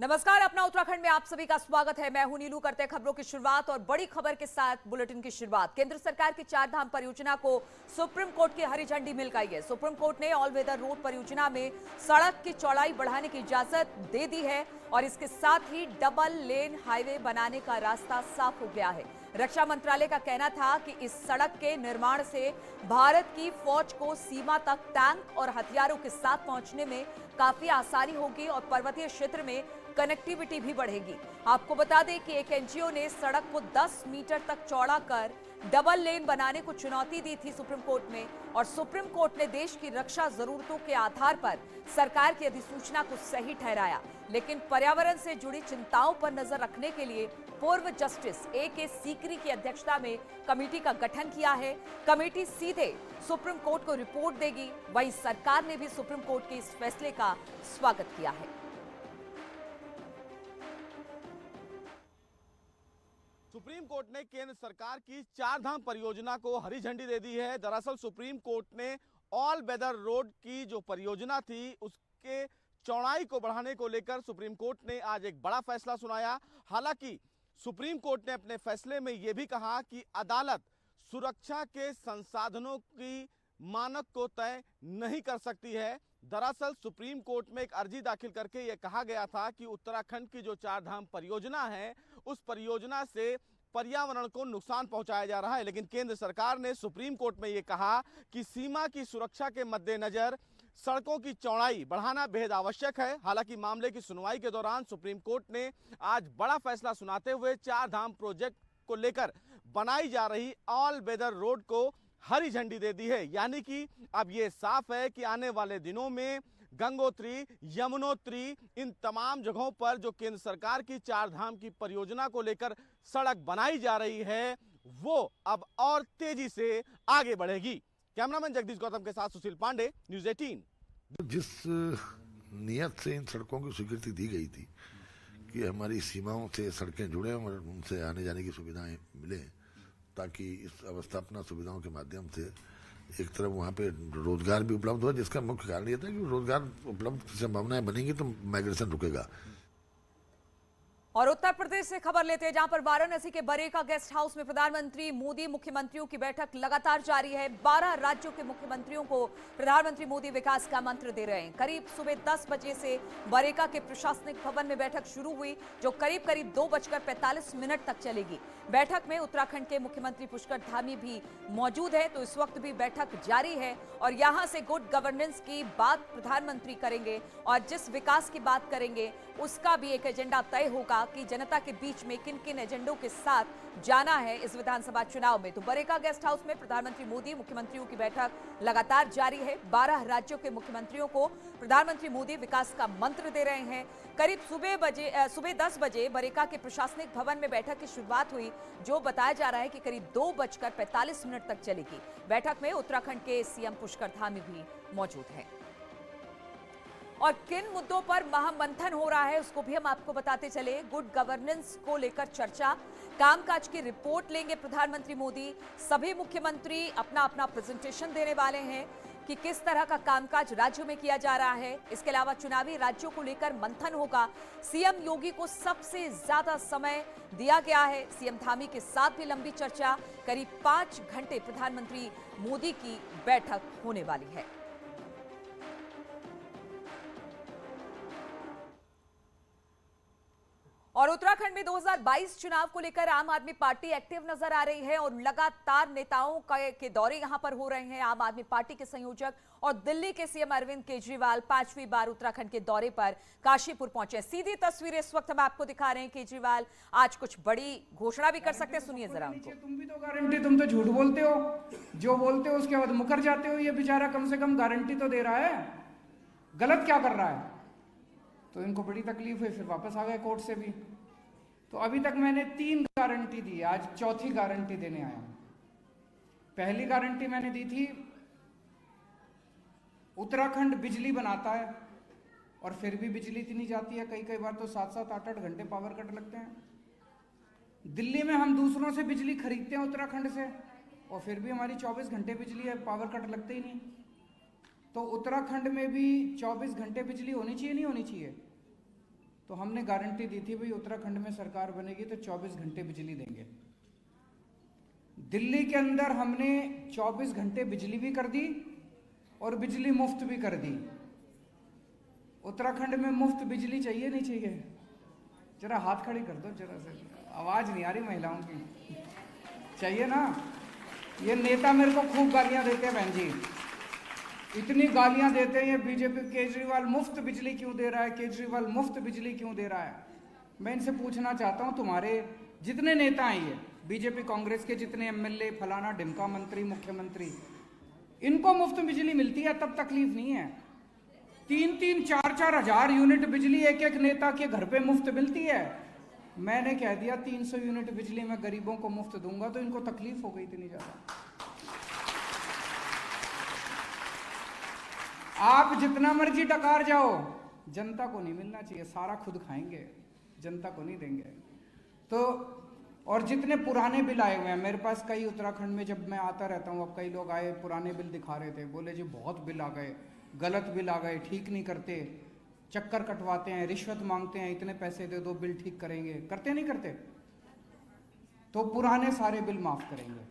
नमस्कार, अपना उत्तराखंड में आप सभी का स्वागत है। मैं हूं नीलू। करते हैं खबरों की शुरुआत और बड़ी खबर के साथ बुलेटिन की शुरुआत। केंद्र सरकार की चारधाम परियोजना को सुप्रीम कोर्ट की हरी झंडी मिल गई है। सुप्रीम कोर्ट ने ऑल वेदर रोड परियोजना में सड़क की चौड़ाई बढ़ाने की इजाजत दे दी है और इसके साथ ही डबल लेन हाईवे बनाने का रास्ता साफ हो गया है। रक्षा मंत्रालय का कहना था कि इस सड़क के निर्माण से भारत की फौज को सीमा तक टैंक और हथियारों के साथ पहुंचने में काफी आसानी होगी और पर्वतीय क्षेत्र में कनेक्टिविटी भी बढ़ेगी। आपको बता दें कि एक एनजीओ ने सड़क को 10 मीटर तक चौड़ा कर डबल लेन बनाने को चुनौती दी थी सुप्रीम कोर्ट में और सुप्रीम कोर्ट ने देश की रक्षा जरूरतों के आधार पर सरकार की अधिसूचना को सही ठहराया। लेकिन पर्यावरण से जुड़ी चिंताओं पर नजर रखने के लिए पूर्व जस्टिस ए.के. सीकरी की अध्यक्षता में कमेटी का गठन किया है। कमेटी सीधे सुप्रीम कोर्ट को रिपोर्ट देगी। वहीं सरकार ने भी सुप्रीम कोर्ट के इस फैसले का स्वागत किया है। सुप्रीम कोर्ट ने केंद्र सरकार की चारधाम परियोजना को हरी झंडी दे दी है। दरअसल सुप्रीम कोर्ट ने ऑल वेदर रोड की जो परियोजना थी उसके चौड़ाई को बढ़ाने को लेकर सुप्रीम कोर्ट ने आज एक बड़ा फैसला सुनाया। हालांकि सुप्रीम कोर्ट ने अपने फैसले में यह भी कहा कि अदालत सुरक्षा के संसाधनों की मानक को तय नहीं कर सकती है। दरअसल सुप्रीम कोर्ट में एक अर्जी दाखिल करके यह कहा गया था कि उत्तराखंड की जो चारधाम परियोजना है उस परियोजना से पर्यावरण को नुकसान पहुंचाया जा रहा है। लेकिन केंद्र सरकार ने सुप्रीम कोर्ट में यह कहा कि सीमा की सुरक्षा के मद्देनजर सड़कों की चौड़ाई बढ़ाना बेहद आवश्यक है। हालांकि मामले की सुनवाई के दौरान सुप्रीम कोर्ट ने आज बड़ा फैसला सुनाते हुए चारधाम प्रोजेक्ट को लेकर बनाई जा रही ऑल वेदर रोड को हरी झंडी दे दी है। यानी कि अब यह साफ है कि आने वाले दिनों में गंगोत्री, यमुनोत्री, इन तमाम जगहों पर जो केंद्र सरकार की चारधाम की परियोजना को लेकर सड़क बनाई जा रही है वो अब और तेजी से आगे बढ़ेगी। कैमरामैन जगदीश गौतम के साथ सुशील पांडे, न्यूज़ 18। जिस नियत से इन सड़कों की स्वीकृति दी गई थी कि हमारी सीमाओं से सड़कें जुड़े और उनसे आने जाने की सुविधाएं मिले, ताकि इस अवस्थापना सुविधाओं के माध्यम से एक तरफ वहाँ पे रोजगार भी उपलब्ध हो, जिसका मुख्य कारण ये था कि रोजगार उपलब्ध संभावनाएं बनेंगी तो माइग्रेशन रुकेगा। और उत्तर प्रदेश से खबर लेते हैं, जहां पर वाराणसी के बरेका गेस्ट हाउस में प्रधानमंत्री मोदी मुख्यमंत्रियों की बैठक लगातार जारी है। 12 राज्यों के मुख्यमंत्रियों को प्रधानमंत्री मोदी विकास का मंत्र दे रहे हैं। करीब सुबह 10 बजे से बरेका के प्रशासनिक भवन में बैठक शुरू हुई, जो करीब 2:45 तक चलेगी। बैठक में उत्तराखंड के मुख्यमंत्री पुष्कर धामी भी मौजूद है, तो इस वक्त भी बैठक जारी है और यहां से गुड गवर्नेंस की बात प्रधानमंत्री करेंगे और जिस विकास की बात करेंगे उसका भी एक एजेंडा तय होगा कि जनता के बीच में किन किन एजेंडों के साथ जाना है इस विधानसभा चुनाव में। तो बरेका गेस्ट हाउस में प्रधानमंत्री मोदी मुख्यमंत्रियों की बैठक लगातार जारी है। 12 राज्यों के मुख्यमंत्रियों को प्रधानमंत्री मोदी विकास का मंत्र दे रहे हैं। करीब सुबह 10 बजे बरेका के प्रशासनिक भवन में बैठक की शुरुआत हुई, जो बताया जा रहा है कि करीब 2:45 तक चलेगी। बैठक में उत्तराखंड के सीएम पुष्कर धामी भी मौजूद हैं। और किन मुद्दों पर महामंथन हो रहा है उसको भी हम आपको बताते चले। गुड गवर्नेंस को लेकर चर्चा, कामकाज की रिपोर्ट लेंगे प्रधानमंत्री मोदी। सभी मुख्यमंत्री अपना अपना प्रेजेंटेशन देने वाले हैं कि किस तरह का कामकाज राज्यों में किया जा रहा है। इसके अलावा चुनावी राज्यों को लेकर मंथन होगा। सीएम योगी को सबसे ज्यादा समय दिया गया है। सीएम धामी के साथ भी लंबी चर्चा। करीब 5 घंटे प्रधानमंत्री मोदी की बैठक होने वाली है। और उत्तराखंड में 2022 चुनाव को लेकर आम आदमी पार्टी एक्टिव नजर आ रही है और लगातार नेताओं के दौरे यहां पर हो रहे हैं। आम आदमी पार्टी के संयोजक और दिल्ली के सीएम अरविंद केजरीवाल 5वीं बार उत्तराखंड के दौरे पर काशीपुर पहुंचे। सीधी तस्वीरें इस वक्त हम आपको दिखा रहे हैं। केजरीवाल आज कुछ बड़ी घोषणा भी कर सकते हैं, सुनिए जरा उनको। तुम भी तो गारंटी, तुम तो झूठ बोलते हो, जो बोलते हो उसके बाद मुकर जाते हो। ये बेचारा कम से कम गारंटी तो दे रहा है, गलत क्या कर रहा है? तो इनको बड़ी तकलीफ है, फिर वापस आ गए कोर्ट से भी। तो अभी तक मैंने 3 गारंटी दी, आज चौथी गारंटी देने आया हूं। पहली गारंटी मैंने दी थी, उत्तराखंड बिजली बनाता है और फिर भी बिजली इतनी जाती है, कई बार तो 7-7, 8-8 घंटे पावर कट लगते हैं। दिल्ली में हम दूसरों से बिजली खरीदते हैं उत्तराखंड से और फिर भी हमारी 24 घंटे बिजली है, पावर कट लगते ही नहीं। तो उत्तराखंड में भी 24 घंटे बिजली होनी चाहिए, नहीं होनी चाहिए? तो हमने गारंटी दी थी भाई उत्तराखंड में सरकार बनेगी तो 24 घंटे बिजली देंगे। दिल्ली के अंदर हमने 24 घंटे बिजली भी कर दी और बिजली मुफ्त भी कर दी। उत्तराखंड में मुफ्त बिजली चाहिए नहीं चाहिए? जरा हाथ खड़ी कर दो, जरा से आवाज नहीं आ रही महिलाओं की। चाहिए ना? ये नेता मेरे को खूब गालियां देते हैं बहन जी, इतनी गालियां देते हैं ये बीजेपी। केजरीवाल मुफ्त बिजली क्यों दे रहा है, केजरीवाल मुफ्त बिजली क्यों दे रहा है? मैं इनसे पूछना चाहता हूं, तुम्हारे जितने नेता हैं ये बीजेपी कांग्रेस के, जितने एमएलए फलाना ढिमका मंत्री मुख्यमंत्री, इनको मुफ्त बिजली मिलती है तब तकलीफ नहीं है। 3-3, 4-4 हजार यूनिट बिजली एक एक नेता के घर पे मुफ्त मिलती है। मैंने कह दिया 300 यूनिट बिजली मैं गरीबों को मुफ्त दूंगा, तो इनको तकलीफ हो गई इतनी ज्यादा। आप जितना मर्जी डकार जाओ, जनता को नहीं मिलना चाहिए, सारा खुद खाएंगे, जनता को नहीं देंगे। तो और जितने पुराने बिल आए हुए हैं मेरे पास, कई उत्तराखंड में जब मैं आता रहता हूँ, अब कई लोग आए पुराने बिल दिखा रहे थे, बोले जी बहुत बिल आ गए, गलत बिल आ गए, ठीक नहीं करते, चक्कर कटवाते हैं, रिश्वत मांगते हैं, इतने पैसे दे दो बिल ठीक करेंगे। करते नहीं करते? तो पुराने सारे बिल माफ करेंगे।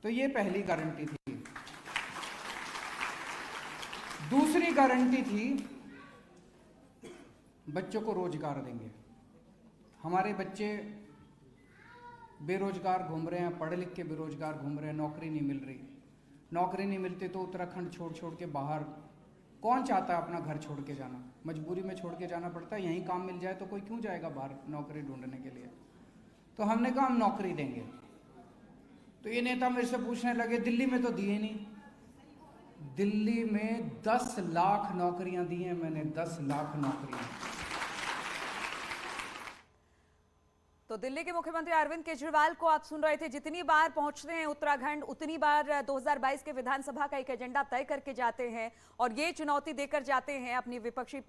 तो ये पहली गारंटी थी। दूसरी गारंटी थी बच्चों को रोजगार देंगे। हमारे बच्चे बेरोजगार घूम रहे हैं, पढ़े लिख के बेरोजगार घूम रहे हैं, नौकरी नहीं मिल रही। नौकरी नहीं मिलती तो उत्तराखंड छोड़ छोड़ के बाहर, कौन चाहता है अपना घर छोड़ के जाना? मजबूरी में छोड़ के जाना पड़ता है। यहीं काम मिल जाए तो कोई क्यों जाएगा बाहर नौकरी ढूंढने के लिए? तो हमने कहा हम नौकरी देंगे। तो ये नेता मेरे से पूछने लगे दिल्ली में तो दिए नहीं। दिल्ली में 10 लाख नौकरियां दी हैं मैंने, 10 लाख नौकरियां। तो दिल्ली के मुख्यमंत्री अरविंद केजरीवाल को आप सुन रहे थे। जितनी बार पहुंचते हैं उत्तराखंड, उतनी बार 2022 के विधानसभा का एक एजेंडा तय करके जाते हैं और ये चुनौती देकर जाते हैं अपनी विपक्षी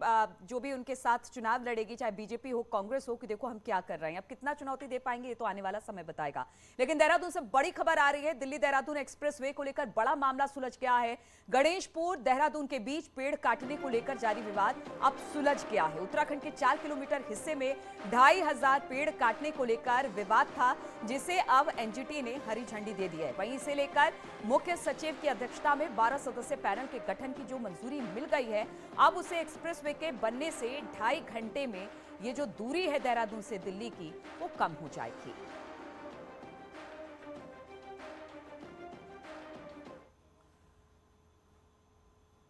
जो भी उनके साथ चुनाव लड़ेगी, चाहे बीजेपी हो कांग्रेस हो, कि देखो हम क्या कर रहे हैं। अब कितना चुनौती दे पाएंगे ये तो आने वाला समय बताएगा। लेकिन देहरादून से बड़ी खबर आ रही है। दिल्ली देहरादून एक्सप्रेसवे को लेकर बड़ा मामला सुलझ गया है। गणेशपुर देहरादून के बीच पेड़ काटने को लेकर जारी विवाद अब सुलझ गया है। उत्तराखंड के 4 किलोमीटर हिस्से में 2500 पेड़ काटने को लेकर विवाद था, जिसे अब एनजीटी ने हरी झंडी दे दी है। वहीं इसे लेकर मुख्य सचिव की अध्यक्षता में 12 सदस्यीय पैनल के गठन की जो मंजूरी मिल गई है, अब उसे एक्सप्रेसवे के बनने से 2.5 घंटे में ये जो दूरी है देहरादून से दिल्ली की, वो कम हो जाएगी।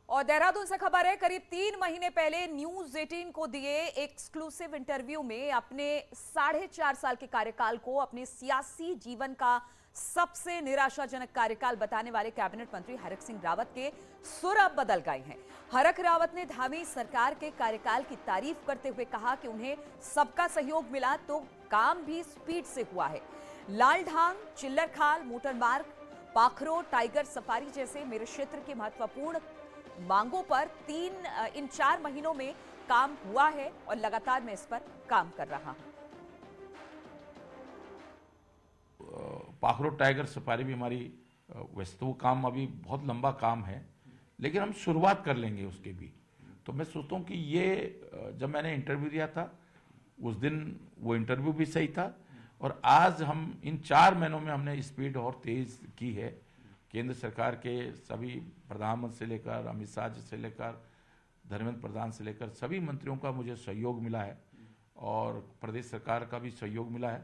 और देहरादून से खबर है, करीब 3 महीने पहले न्यूज 18 को दिए एक्सक्लूसिव इंटरव्यू में अपने 4.5 साल के कार्यकाल को अपने सियासी जीवन का सबसे निराशाजनक कार्यकाल बताने वाले कैबिनेट मंत्री हरक सिंह रावत के सुर अब बदल गए हैं। हरक रावत ने धामी सरकार के कार्यकाल की तारीफ करते हुए कहा कि उन्हें सबका सहयोग मिला तो काम भी स्पीड से हुआ है। लालढांग, चिल्लरखाल, मोटर मार्ग, पाखरो, टाइगर सफारी जैसे मेरे क्षेत्र के महत्वपूर्ण मांगों पर इन 4 महीनों में काम हुआ है और लगातार मैं इस पर काम कर रहा हूं। पाखरो टाइगर सफारी भी हमारी, वैसे तो वो काम अभी बहुत लंबा काम है, लेकिन हम शुरुआत कर लेंगे उसके भी। तो मैं सोचता हूँ कि ये जब मैंने इंटरव्यू दिया था उस दिन वो इंटरव्यू भी सही था, और आज हम इन 4 महीनों में हमने स्पीड और तेज की है। केंद्र सरकार के सभी प्रधानमंत्री से लेकर अमित शाह जी से लेकर धर्मेंद्र प्रधान से लेकर सभी मंत्रियों का मुझे सहयोग मिला है और प्रदेश सरकार का भी सहयोग मिला है,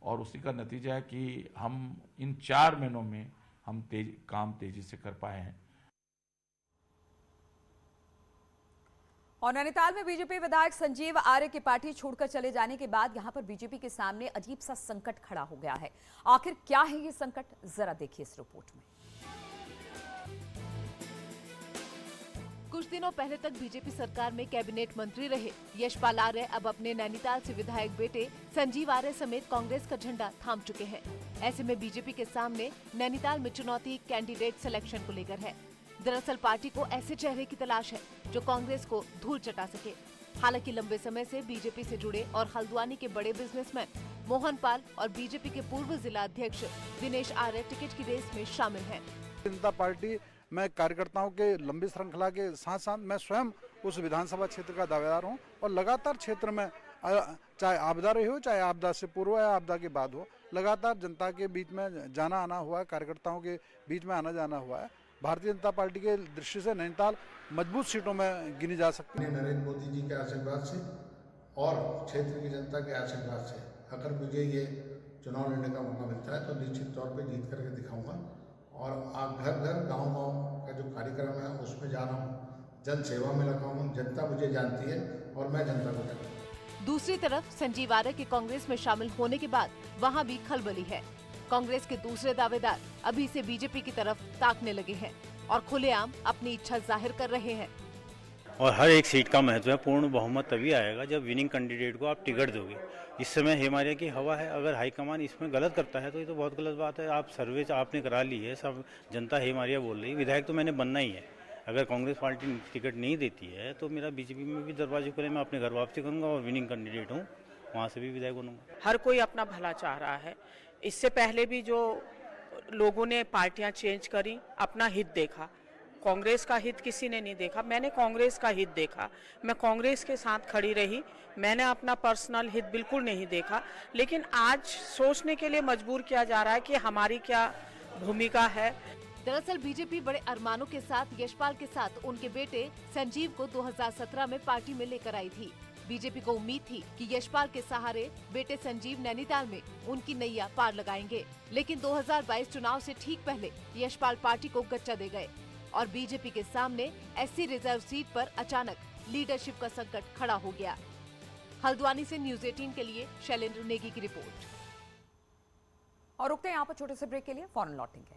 और उसी का नतीजा है कि हम इन 4 महीनों में हम काम तेजी से कर पाए हैं। और नैनीताल में बीजेपी विधायक संजीव आर्य के पार्टी छोड़कर चले जाने के बाद यहां पर बीजेपी के सामने अजीब सा संकट खड़ा हो गया है। आखिर क्या है ये संकट, जरा देखिए इस रिपोर्ट में। कुछ दिनों पहले तक बीजेपी सरकार में कैबिनेट मंत्री रहे यशपाल आर्य अब अपने नैनीताल से विधायक बेटे संजीव आर्य समेत कांग्रेस का झंडा थाम चुके हैं। ऐसे में बीजेपी के सामने नैनीताल में चुनौती कैंडिडेट सिलेक्शन को लेकर है। दरअसल पार्टी को ऐसे चेहरे की तलाश है जो कांग्रेस को धूल चटा सके। हालांकि लंबे समय से बीजेपी से जुड़े और हल्द्वानी के बड़े बिजनेसमैन मोहन पाल और बीजेपी के पूर्व जिला अध्यक्ष दिनेश आर्य टिकट की रेस में शामिल हैं। जनता पार्टी मैं कार्यकर्ताओं के लंबी श्रृंखला के साथ साथ मैं स्वयं उस विधानसभा क्षेत्र का दावेदार हूं और लगातार क्षेत्र में चाहे आपदा रही हो, चाहे आपदा से पूर्व या आपदा के बाद हो, लगातार जनता के बीच में जाना आना हुआ है, कार्यकर्ताओं के बीच में आना जाना हुआ है। भारतीय जनता पार्टी के दृष्टि से नैनीताल मजबूत सीटों में गिनी जा सकती है। नरेंद्र मोदी जी के आशीर्वाद से और क्षेत्र की जनता के आशीर्वाद से अगर मुझे ये चुनाव लड़ने का मौका मिलता है तो निश्चित तौर पे जीत करके दिखाऊंगा। और आप घर घर गांव-गांव का जो कार्यक्रम है उसमें जा रहा हूँ, जन सेवा में लगा हूँ। जनता मुझे जानती है और मैं जनता को जानता हूँ। दूसरी तरफ संजीव आर्य के कांग्रेस में शामिल होने के बाद वहां भी खलबली है। कांग्रेस के दूसरे दावेदार अभी से बीजेपी की तरफ ताकने लगे हैं और खुलेआम अपनी इच्छा जाहिर कर रहे हैं। और हर एक सीट का महत्व है। पूर्ण बहुमत तभी आएगा जब विनिंग कैंडिडेट को आप टिकट दोगे। इस समय हेमारिया की हवा है, अगर हाईकमान इसमें गलत करता है तो ये तो बहुत गलत बात है। आप सर्वे आपने करा ली है, सब जनता हेमारिया बोल रही है, विधायक तो मैंने बनना ही है। अगर कांग्रेस पार्टी टिकट नहीं देती है तो मेरा बीजेपी में भी दरवाजे खुले, मैं अपने घर वापसी करूँगा और विनिंग कैंडिडेट हूँ, वहाँ से भी विधायक बनूंगा। हर कोई अपना भला चाह रहा है। इससे पहले भी जो लोगों ने पार्टियां चेंज करी, अपना हित देखा। कांग्रेस का हित किसी ने नहीं देखा, मैंने कांग्रेस का हित देखा। मैं कांग्रेस के साथ खड़ी रही, मैंने अपना पर्सनल हित बिल्कुल नहीं देखा। लेकिन आज सोचने के लिए मजबूर किया जा रहा है कि हमारी क्या भूमिका है। दरअसल बीजेपी बड़े अरमानों के साथ यशपाल के साथ उनके बेटे संजीव को 2017 में पार्टी में लेकर आई थी। बीजेपी को उम्मीद थी कि यशपाल के सहारे बेटे संजीव नैनीताल में उनकी नैया पार लगाएंगे। लेकिन 2022 चुनाव से ठीक पहले यशपाल पार्टी को गच्चा दे गए और बीजेपी के सामने एससी रिजर्व सीट पर अचानक लीडरशिप का संकट खड़ा हो गया। हल्द्वानी से न्यूज़ 18 के लिए शैलेंद्र नेगी की रिपोर्ट। और रुकते हैं यहाँ पर छोटे से ब्रेक के लिए, फौरन लौटेंगे।